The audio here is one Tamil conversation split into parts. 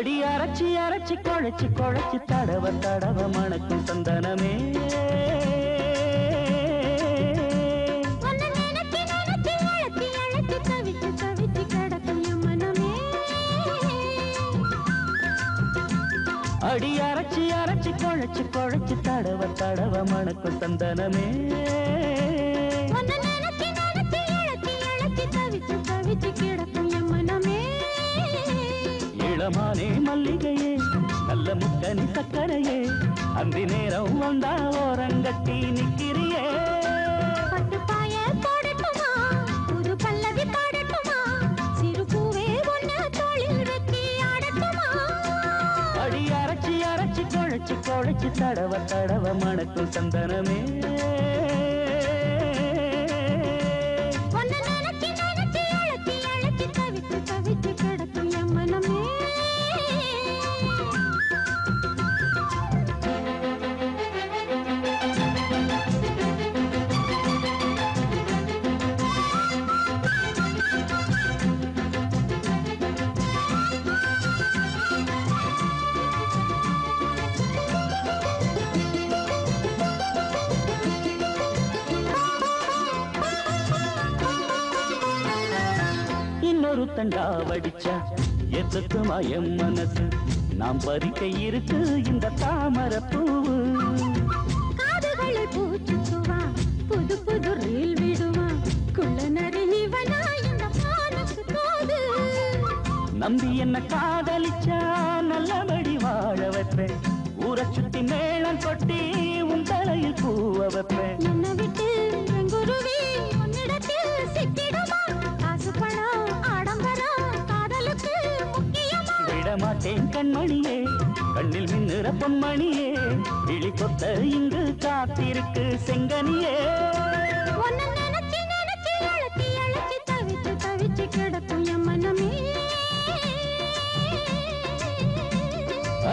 அடி அரைச்சி அரைச்சி குழைச்சி குழைச்சி தடவ தடவ மணக்கும் சந்தனமே அடி அரைச்சி அரைச்சி குழைச்சி குழைச்சி தடவ தடவ மணக்கும் சந்தனமே இளமானே மல்லிகையே நல்ல முக்கனி சக்கரையே அந்தி நேரம் வந்தா ஓரங்கட்டி நிக்கிறியே அடி அரைச்சி அரைச்சி குழைச்சி குழைச்சி தடவ தடவ மணக்கும் சந்தனமே இன்னொரு தண்டா வடிச்சா எத்துக்குமா என் மனசு நாம் பறிக்க இருக்கு இந்த தாமரை பூவு காதுகளை பூச்சுக்குவா புது புது ரீல் விடுவா குள்ள நரிவனா இந்த மானக்கு தோது நம்பி என்ன காதலிச்சா நல்லபடி வாழ வைப்பேன் ஊரை சுத்தி மேளம் கொட்டி உன் தலையில் பூவ வைப்பேன் என்ன விட்டு குருவி உன்னிடத்தில் சிக்கிடுமா காசு பணம் ஆடம்பரம் காதலுக்கு முக்கியமா விடமாட்டேன் கண்மணியே கண்ணில் மின்னுற பொன்மணியே விழி கொத்த இங்கு காத்திருக்கு செங்கனியே உன்னை நினைச்சு நினைச்சு அழைச்சி அழைச்சி தவிச்சு தவிச்சு கிடக்கும் என் மனமே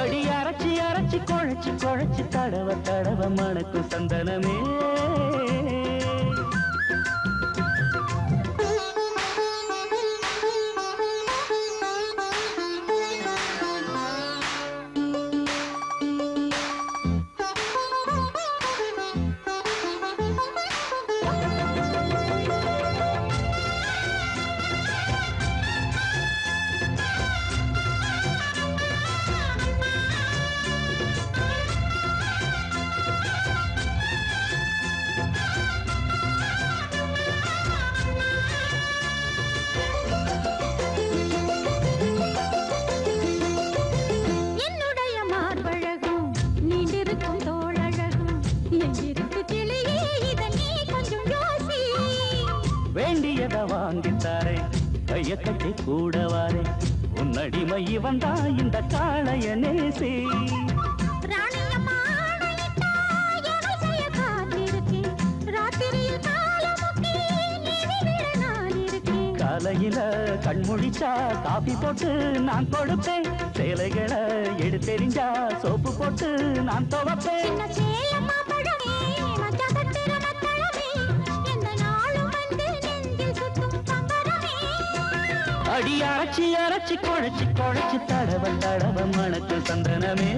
அடி அரைச்சி அரைச்சி குழைச்சி குழைச்சி தடவ தடவ மணக்கும் சந்தனமே வேண்டியத வாங்கித்தாரே கைய கட்டி கூடவாரே உன்னடிமை வந்தா இந்த காளைய நேசி காலையில கண்முழிச்சா காபி போட்டு நான் கொடுப்பேன் சேலைகளை எடுத்தெறிஞ்சா சோப்பு போட்டு நான் துவப்பேன் அடி அரைச்சி அரைச்சி குழைச்சி குழைச்சி தடவ தடவ மணக்கு சந்தனமே